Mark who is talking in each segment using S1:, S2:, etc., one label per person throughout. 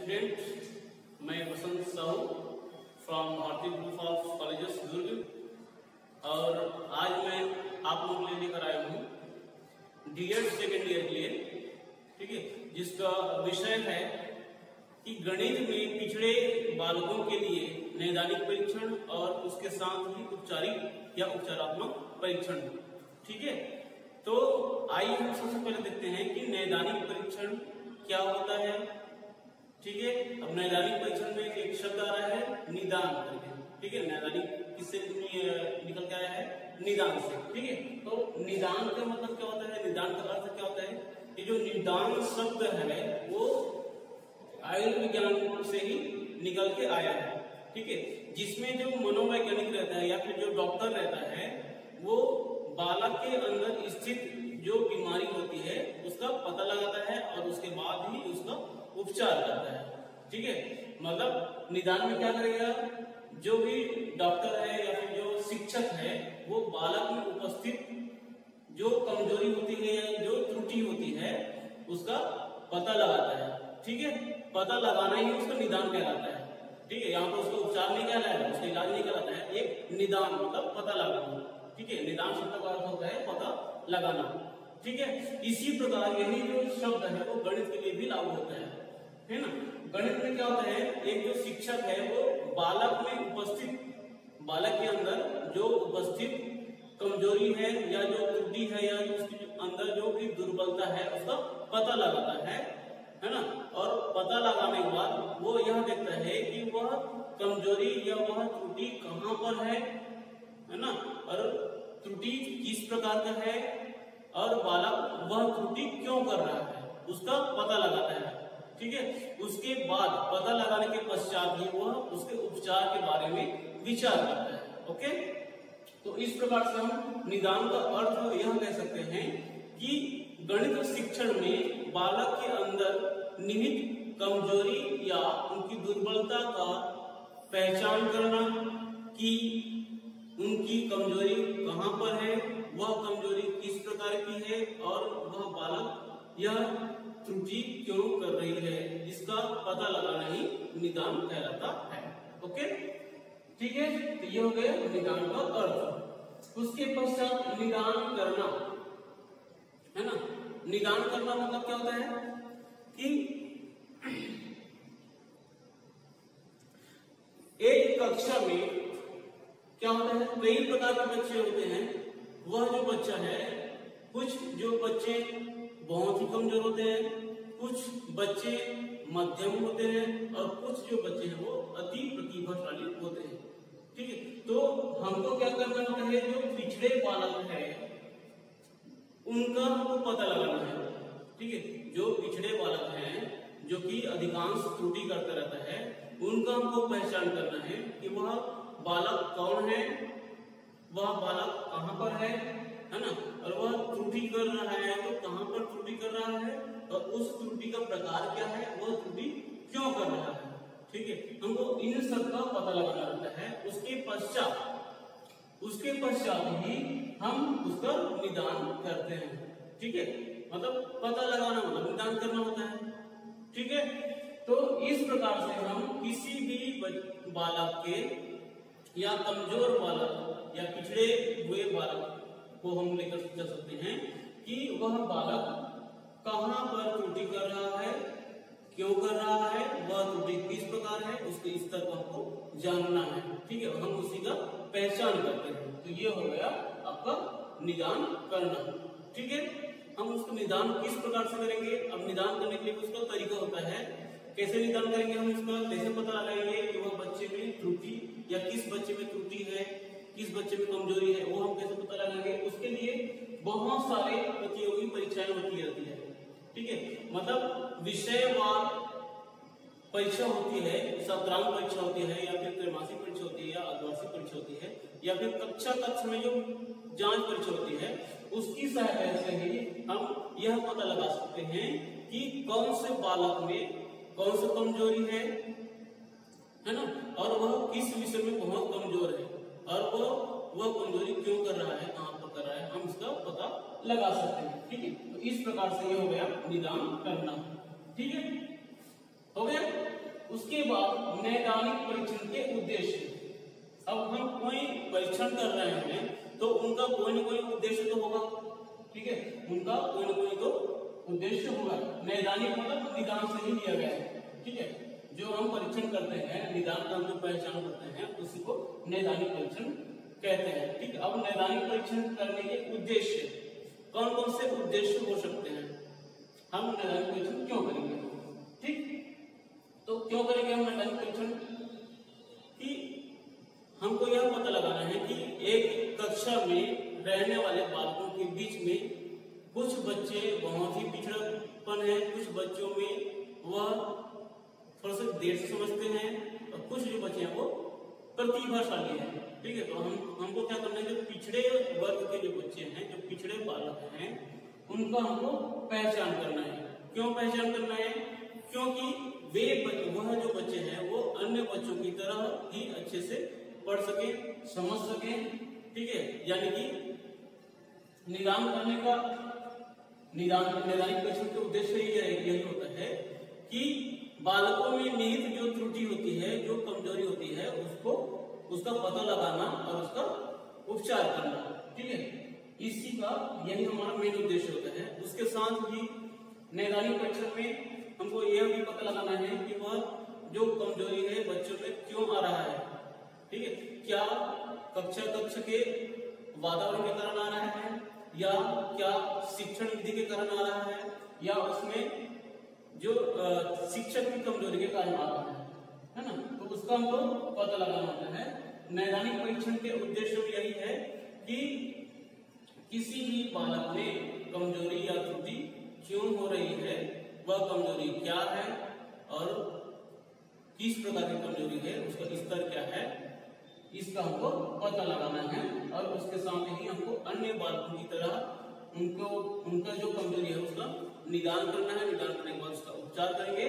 S1: Student, मैं वसंत Sahu from भारतीय group of colleges दुर्ग और आज मैं आप लोगों के लिए लेकर आया हूँ डीएड सेकेंड ईयर के लिए, ठीक है, जिसका विषय है कि गणित में पिछड़े बालकों के लिए नैदानिक परीक्षण और उसके साथ ही औपचारिक या उपचारात्मक परीक्षण, ठीक है। तो आइए हम सबसे पहले देखते हैं कि नैदानिक परीक्षण क्या होता है, ठीक है। अब नैदानिक परीक्षण में एक शब्द आ रहा है निदान करके, ठीक है। नैदानिक किससे निकल के आया है? निदान से, ठीक है। तो निदान का मतलब क्या होता है, निदान का अर्थ क्या होता है? ये जो निदान शब्द है वो आयुर्विज्ञान से ही निकल के आया है, ठीक है। जिसमें जो मनोवैज्ञानिक रहता है या फिर जो डॉक्टर रहता है वो बालक के अंदर स्थित जो बीमारी होती है उसका पता लगाता है और उसके बाद ही उसका उपचार करता है, ठीक है। मतलब निदान में क्या करेगा, जो भी डॉक्टर है या फिर जो शिक्षक है वो बालक में उपस्थित जो कमजोरी होती है या जो त्रुटि होती है उसका पता लगाता है, ठीक है। पता लगाना ही उसका निदान कहलाता है, ठीक है। यहाँ पर उसका उपचार नहीं कहलाता है, उसका इलाज नहीं कहलाता है, एक निदान मतलब पता लगाना, ठीक है। निदान शब्द का अर्थ होता है पता लगाना, ठीक है। इसी प्रकार यही जो शब्द है वो गणित के लिए भी लागू होता है ना। गणित में क्या होता है, एक जो शिक्षक है वो बालक में उपस्थित, बालक के अंदर जो उपस्थित कमजोरी है या जो त्रुटि है या उसके अंदर जो भी दुर्बलता है उसका पता लगाता है ना। और पता लगाने के बाद वो यह देखता है कि वह कमजोरी या वह त्रुटि कहाँ पर है ना, और त्रुटि किस प्रकार का है और बालक वह त्रुटि क्यों कर रहा है उसका पता लगाता है, ठीक है। उसके बाद पता लगाने के पश्चात ही वह उसके उपचार के बारे में विचार करता है, ओके। तो इस प्रकार से हम निदान का अर्थ यह कह सकते हैं कि गणित शिक्षण में बालक के अंदर निहित कमजोरी या उनकी दुर्बलता का पहचान करना कि उनकी कमजोरी कहाँ पर है, वह कमजोरी किस प्रकार की है और वह बालक यह त्रुटि क्यों कर रही है, इसका पता लगाना ही निदान कहलाता है, ओके, ठीक है। तो ये हो गया निदान का अर्थ। उसके पश्चात निदान करना है ना। निदान करना मतलब क्या होता है कि एक कक्षा में क्या होता है, कई प्रकार के बच्चे होते हैं। वह जो बच्चा है, कुछ जो बच्चे बहुत ही कमजोर होते हैं, कुछ बच्चे मध्यम होते हैं और कुछ जो बच्चे हैं वो अति प्रतिभाशाली होते हैं, ठीक है। तो हमको क्या करना होता है, जो पिछड़े बालक है उनका हमको पता लगाना है, ठीक है। जो पिछड़े बालक हैं जो कि अधिकांश त्रुटि करता रहता है उनका हमको पहचान करना है कि वह बालक कौन है, वह बालक कहाँ पर है ना, और वह त्रुटि कर रहा है तो कहाँ पर त्रुटि कर रहा है और उस त्रुटि का प्रकार क्या है, वह त्रुटि क्यों कर रहा है, ठीक है। हमको इन सब का पता लगाना रहता है। उसके पश्चात ही हम उसका निदान करते हैं, ठीक है। मतलब पता लगाना मतलब निदान करना होता है, ठीक है। तो इस प्रकार से हम किसी भी बालक के या कमजोर बालक या पिछड़े हुए बालक को हम लेकर चल सकते हैं कि वह बालक कहाँ पर त्रुटि कर रहा है, क्यों कर रहा है, वह त्रुटि किस प्रकार है, उसके स्तर को हमको जानना है, ठीक है। हम उसी का पहचान करते हैं। तो ये हो गया आपका निदान करना, ठीक है। हम उसका निदान किस प्रकार से करेंगे, अब निदान करने के लिए उसका तरीका होता है। कैसे निदान करेंगे हम इसका, कैसे पता लगाएंगे कि वह बच्चे में त्रुटि या किस बच्चे में त्रुटि है, किस बच्चे में कमजोरी है, वो हम कैसे पता लगाएंगे। उसके लिए बहुत सारे प्रतियोगी परीक्षाएं होती रहती है, ठीक है। मतलब विषयवार परीक्षा होती है, सप्तांत परीक्षा होती है या फिर त्रैमासिक परीक्षा होती है या अर्धवार्षिक परीक्षा होती है या फिर कक्षा में जो जांच परीक्षा होती है, उसकी सहायता से ही हम यह पता लगा सकते हैं कि कौन से बालक में कौन सी कमजोरी है ना, और वह किस विषय में बहुत कमजोर है और वह कमजोरी क्यों कर रहा है, कहाँ पर कर रहा है, हम इसका पता लगा सकते हैं, ठीक है। तो इस प्रकार से ये हो गया निदान करना, ठीक है, हो गया। उसके बाद नैदानिक परीक्षण के उद्देश्य। अब हम कोई परीक्षण कर रहे हैं तो उनका कोई ना कोई उद्देश्य तो होगा, ठीक है, उनका कोई ना कोई तो उद्देश्य होगा। नैदानिक मतलब निदान से ही लिया गया है, ठीक है। जो हम परीक्षण करते हैं, निदान का हम जो पहचान करते हैं उसी को नैदानिक परीक्षण कहते हैं, ठीक है। अब नैदानिक परीक्षण करने के उद्देश्य कौन कौन से उद्देश्य हो सकते हैं, हम नैदानिक परीक्षण क्यों करेंगे, ठीक। तो क्यों करेंगे हम नैदानिक परीक्षण कि हमको यह पता लगाना है कि एक कक्षा में रहने वाले बालकों के बीच में कुछ बच्चे बहुत ही पिछड़ापन है, कुछ बच्चों में वह थोड़ा सा देर से समझते हैं और कुछ जो बच्चे हैं वो प्रतिभाशाली हैं, ठीक है। तो हमको क्या करना है, जो पिछड़े वर्ग के जो बच्चे हैं, जो पिछड़े बालक हैं, उनका हमको पहचान करना है। क्यों पहचान करना है, क्योंकि वह जो बच्चे हैं वो अन्य बच्चों की तरह ही अच्छे से पढ़ सके, समझ सके, ठीक है। यानी कि निदान करने का नैदानिक परीक्षण के उद्देश्य यही होता है कि बालकों में निहित जो त्रुटि होती है, जो कमजोरी होती है, उसका पता लगाना और उसका उपचार करना, ठीक है। इसी का यही हमारा मेन उद्देश्य होता है। उसके साथ ही नैदानिक परीक्षण में हमको यह भी पता लगाना है कि वह जो कमजोरी है बच्चों में क्यों आ रहा है, ठीक है। क्या कक्षा के वातावरण के कारण आ रहा है, या क्या शिक्षण विधि के कारण आ रहा है, या उसमें जो शिक्षक की कमजोरी के कारण आ रहा है ना। तो उसका हमको पता लगाना होता है। नैदानिक परीक्षण के उद्देश्य में यही है कि किसी भी बालक में कमजोरी या त्रुटि क्यों हो रही है, वह कमजोरी क्या है और किस प्रकार की कमजोरी है, उसका स्तर क्या है, इसका हमको पता लगाना है। और उसके साथ ही हमको अन्य बालकों की तरह उनका जो कमजोरी है उसका निदान करना है। निदान करने के बाद उसका उपचार करेंगे,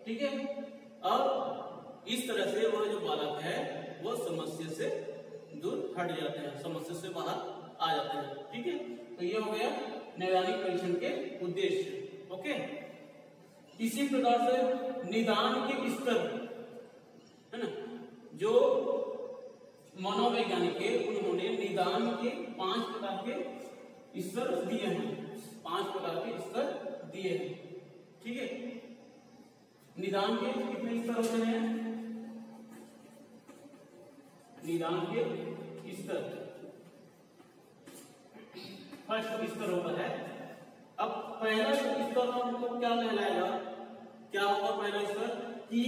S1: ठीक है। और इस तरह से वह जो बालक है वह समस्या से दूर हट जाते हैं, समस्या से बाहर आ जाते हैं, ठीक है। तो ये हो गया नैदानिक परीक्षण के उद्देश्य, ओके। इसी प्रकार से निदान के स्तर है ना, जो मनोवैज्ञानिक है उन्होंने निदान के 5 प्रकार के स्तर दिए हैं, 5 प्रकार के स्तर दिए हैं, ठीक है। निदान के कितने स्तर होते हैं, निदान के स्तर फर्स्ट स्तर होता है। अब पहला स्तर हमको क्या कहलाएगा, क्या होगा पहला स्तर, कि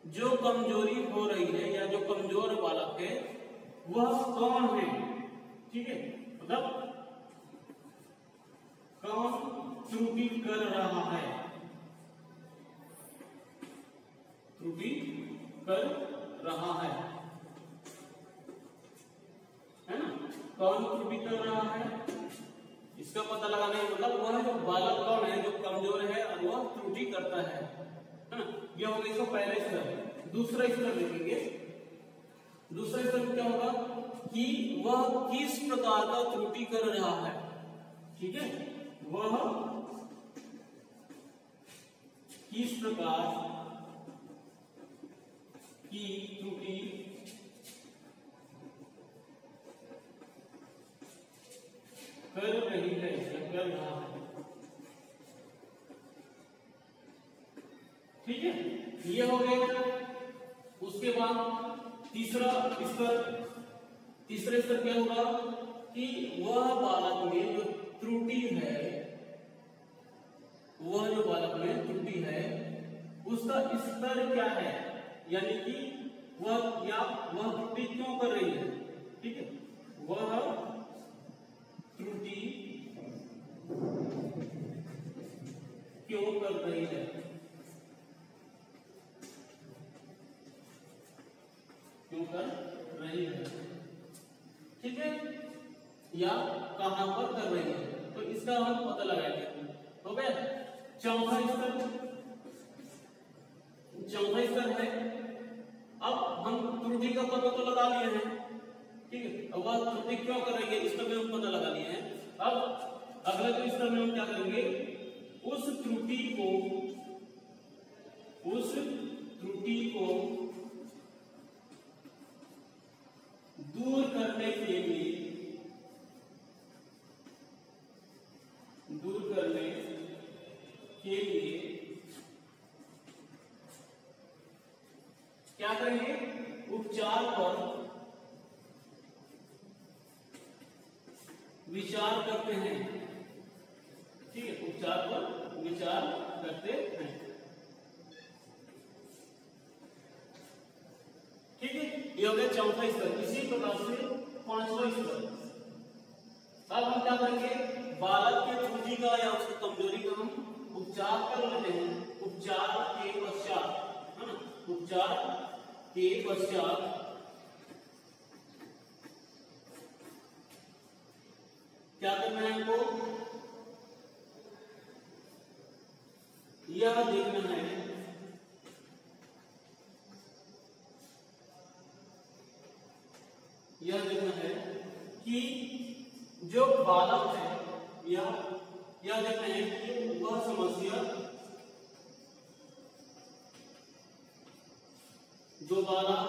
S1: जो कमजोरी हो रही है या जो कमजोर बालक है वह कौन है, ठीक है। मतलब कौन त्रुटि कर रहा है, त्रुटि कर रहा है ना, कौन त्रुटि कर रहा है, इसका पता लगाना है। मतलब वह जो बालक कौन है जो कमजोर है और वह त्रुटि करता है ना। यह हो गया इसका पहला स्तर। दूसरा स्तर देखेंगे, दूसरा स्तर क्या होगा कि वह किस प्रकार का त्रुटि कर रहा है, ठीक है। वह किस प्रकार की त्रुटि कर रही है या कर रहा है, ठीक है। ये हो गया। उसके बाद तीसरा स्तर क्या होगा कि वह बालक में जो त्रुटि है, वह जो बालक में त्रुटि है उसका स्तर क्या है, यानी कि वह त्रुटि क्यों कर रही है, ठीक है। वह त्रुटि क्यों कर रही है, क्यों कर रही है, ठीक है, या कहां पर कर रही है, तो इसका हम पता लगाएंगे। हो गया। चौथा स्तर है, अब हम त्रुटि का पता तो लगा लिए हैं, ठीक है। अब वह त्रुटि क्यों कर रही है इसका भी हम पता लगा लिए हैं। अब अगला जो स्तर में हम क्या करेंगे, उस त्रुटि उस त्रुटि को दूर करने के लिए क्या करेंगे, उपचार पर विचार करते हैं। ठीक है, उपचार पर विचार करते हैं। ठीक है, ये हो गया चौथा स्तर। इसी प्रकार से पांचवा स्तर। अब हम क्या करेंगे, बालक के त्रुटि का या उसकी कमजोरी का हम उपचार कर लेते हैं। उपचार के पश्चात, है ना, उपचार के पश्चात क्या करना है हमको, यह देखना है कि जो बालक है यह देखना है कि वह समस्या जो बालक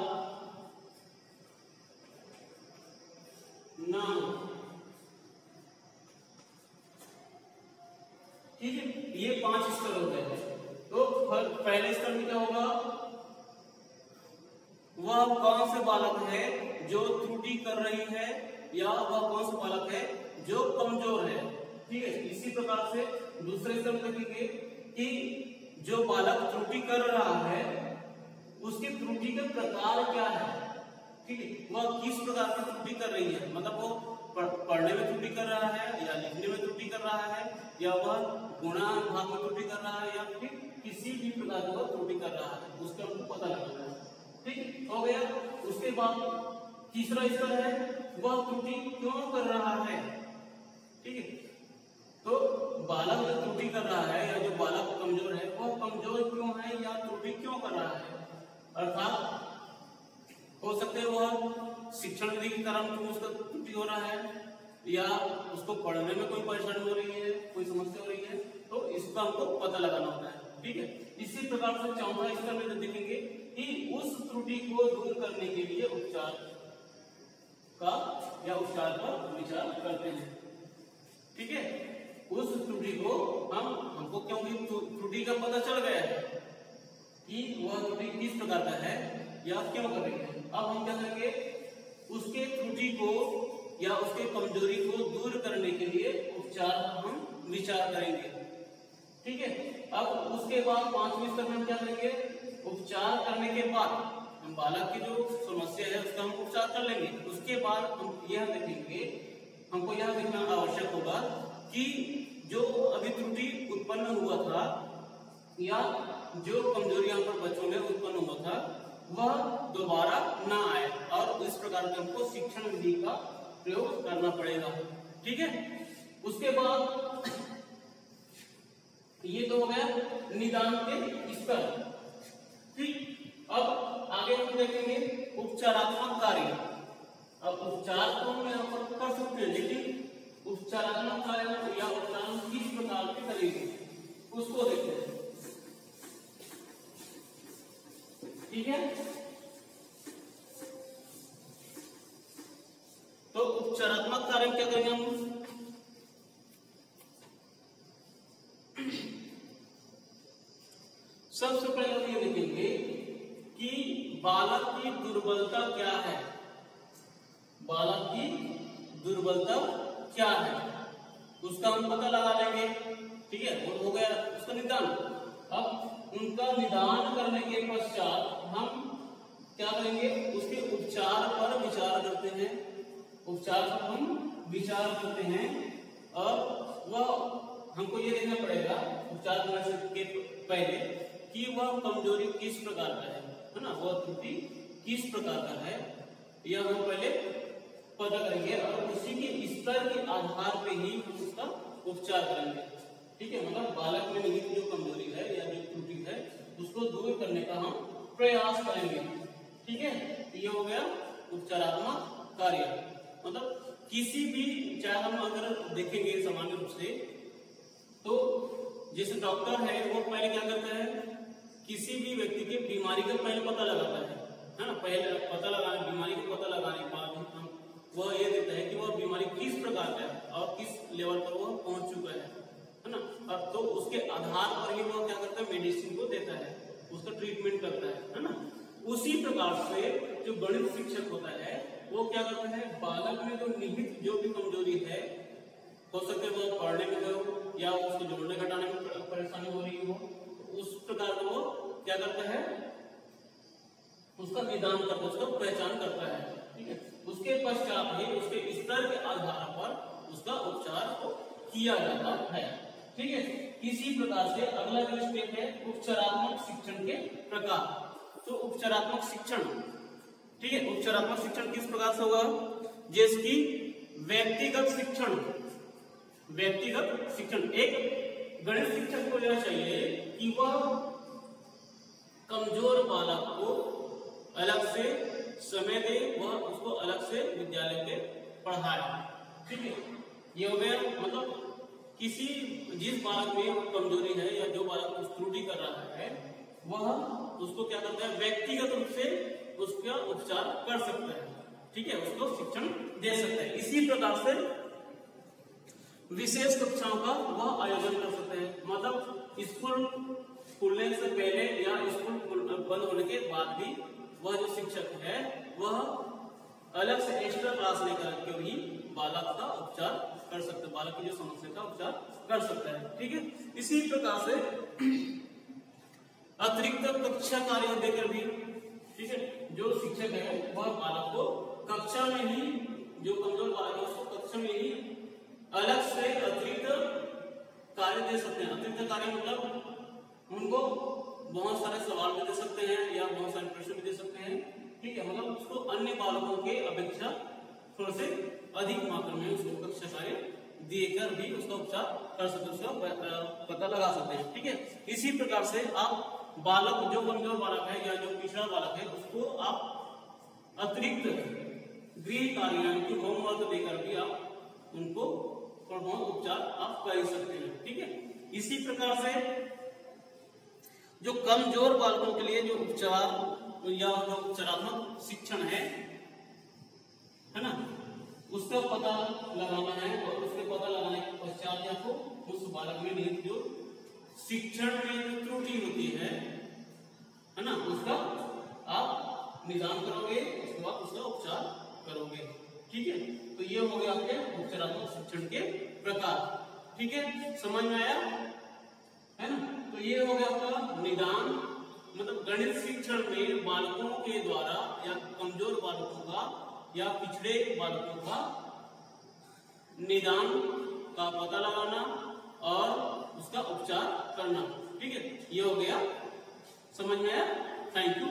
S1: ना हो। ठीक है, ये 5 स्तर हो गए। तो पहले स्तर में क्या होगा, वह कौन से बालक है जो त्रुटि कर रही है या वह कौन सा बालक है जो कमजोर है। ठीक है, इसी प्रकार से दूसरे स्तर में देखेंगे कि जो बालक त्रुटि कर रहा है उसकी त्रुटि का प्रकार क्या है। ठीक है, वह किस प्रकार की त्रुटि कर रही है, मतलब वो पढ़ने में त्रुटि कर रहा है या लिखने में त्रुटि कर रहा है या वह गुणा भाग में त्रुटि कर रहा है या फिर किसी भी प्रकार का त्रुटि कर रहा है, उसका हमको पता लगाना है। ठीक हो गया। उसके बाद तीसरा स्तर है, वह त्रुटि क्यों कर रहा है। ठीक है, तो बालक जो त्रुटि कर रहा है या जो बालक कमजोर है वह कमजोर क्यों है या त्रुटि क्यों कर रहा है। अर्थात हो सकते है वह शिक्षण विधि के कारण उसका त्रुटि हो रहा है या उसको पढ़ने में कोई परेशानी हो रही है, कोई समस्या हो रही है, तो इसका हमको पता लगाना होता है। ठीक है, इसी प्रकार से चौथा स्तर में देखेंगे कि उस त्रुटि को दूर करने के लिए उपचार का या उपचार पर विचार करते हैं। ठीक है, उस त्रुटि को हमको क्योंकि त्रुटि का पता चल गया है कि वह त्रुटि किस प्रकार का है या क्यों कर रही है। अब हम क्या करेंगे, उसके त्रुटि को या उसके कमजोरी को दूर करने के लिए उपचार हम विचार करेंगे। ठीक है, अब उसके बाद पांचवें स्तर में हम क्या करेंगे, उपचार करने के बाद हम बालक की जो समस्या है उसका हम उपचार कर लेंगे। उसके बाद हम यह देखेंगे, हमको यह देखना आवश्यक होगा कि जो अभी त्रुटि उत्पन्न हुआ था या जो कमजोरी यहाँ पर बच्चों में उत्पन्न हुआ था वह दोबारा ना आए, और इस प्रकार के हमको शिक्षण विधि का प्रयोग करना पड़ेगा। ठीक है, उसके बाद ये तो हो गया निदान के स्तर। ठीक, अब आगे हम देखेंगे उपचारात्मक कार्य। अब उपचार तो हम यहाँ पर कर सकते हैं, लेकिन उपचारात्मक कार्य या उपचार किस प्रकार के करेंगे उसको देखते हैं। ठीक है, तो उपचारात्मक कार्य क्या करेंगे हम, सबसे पहले हम ये देखेंगे कि बालक की दुर्बलता क्या है। बालक की दुर्बलता क्या है उसका हम पता लगा लेंगे। ठीक है, वो हो गया उसका निदान। अब उनका निदान करने के पश्चात हम क्या करेंगे, उसके उपचार पर विचार करते हैं। उपचार पर हम विचार करते हैं और वह हमको ये देखना पड़ेगा उपचार करने के पहले कि वह कमजोरी किस प्रकार का है ना, वह त्रुटि किस प्रकार का है, यह हम पहले पता करेंगे और उसी के स्तर के आधार पे ही हम उसका उपचार करेंगे। ठीक है, मतलब बालक में निहित जो कमजोरी है या जो त्रुटि है उसको दूर करने का हम प्रयास करेंगे। ठीक है, ये हो गया उपचारात्मक कार्य। मतलब किसी भी, चाहे हम अगर देखेंगे सामान्य रूप से, तो जैसे डॉक्टर है वो पहले क्या करता है किसी भी व्यक्ति के बीमारी का पहले पता लगाता है ना, पहले पता लगाने, बीमारी को पता लगाने के बाद हम वह ये देता है कि वह बीमारी किस प्रकार का है और किस लेवल पर वह पहुंच चुका है ना। और तो उसके आधार पर ही वह क्या करता है, मेडिसिन को देता है, उसका ट्रीटमेंट करता है ना। उसी प्रकार से जो गणित शिक्षक होता है वो क्या करता है, बालक में जो निहित जो भी कमजोरी है, हो सकता है वो पढ़ने में हो या उसको जोड़ने घटाने में परेशानी हो रही हो, उस प्रकार का वो क्या करता है, उसका निदान करता है, उसका पहचान करता है, ठीक है। उसके पश्चात ही उसके स्तर के आधार पर उसका उपचार को किया जाता है, ठीक है। इसी प्रकार से अगला जो स्टेप है उपचारात्मक शिक्षण के प्रकार। तो उपचारात्मक शिक्षण, ठीक है, उपचारात्मक शिक्षण किस प्रकार से होगा, जैसे कि व्यक्तिगत शिक्षण। व्यक्तिगत शिक्षण, एक गणित शिक्षक को यह चाहिए कि वह कमजोर बालक को अलग से समय दे, वह उसको अलग से विद्यालय में पढ़ाए, ठीक है। ये हो गया, मतलब किसी जिस बालक में कमजोरी है या जो बालक उस त्रुटि कर रहा है वह उसको क्या करता है, व्यक्तिगत रूप से उसका उपचार कर सकता है, ठीक है, उसको शिक्षण दे सकता है। इसी प्रकार से विशेष कक्षाओं का वह आयोजन कर सकते हैं, मतलब स्कूल खुलने से पहले या स्कूल बंद होने के बाद भी वह जो शिक्षक है वह अलग से एक्स्ट्रा क्लास लेकर के भी बालक का उपचार कर सकते हैं, बालक की जो समस्या का उपचार कर सकता है, ठीक है। इसी प्रकार से अतिरिक्त कक्षा कार्य देकर भी, ठीक है, जो शिक्षक है वह बालक को कक्षा में ही, जो कमजोर बालक है उसको कक्षा में ही अलग से अतिरिक्त कार्य दे सकते हैं। अतिरिक्त कार्य मतलब उनको बहुत सारे सवाल भी दे सकते हैं या बहुत सारे प्रश्न भी दे सकते हैं, ठीक है, मतलब उसको अन्य बालकों के अपेक्षा थोड़े से अधिक मात्रा में उसको कक्षा कार्य देकर भी उसका उपचार कर सकते हैं, उसका पता लगा सकते हैं, ठीक है। इसी प्रकार से आप बालक, जो कमजोर बालक है या जो पिछड़ा बालक है, उसको आप अतिरिक्त गृह कार्य यानी कि होमवर्क देकर भी आप उनको उपचार आप कर सकते हैं, ठीक है। इसी प्रकार से जो कमजोर बालकों के लिए जो उपचार या जो उपचारात्मक शिक्षण है ना, उसका पता लगाना है और उसके पता लगाने के पश्चात या तो उस बालक में निहित जो शिक्षण में जो त्रुटि होती है ना, उसका आप निदान करोगे, उसके बाद उसका उपचार करोगे, ठीक है। तो ये हो गया आपके उपचारात्मक शिक्षण के प्रकार, ठीक है, समझ में आया है ना। तो ये हो गया आपका निदान, मतलब गणित शिक्षण में बालकों के द्वारा या कमजोर बालकों का या पिछड़े बालकों का निदान का पता लगाना और उसका उपचार करना, ठीक है, ये हो गया, समझ में आया। Thank you.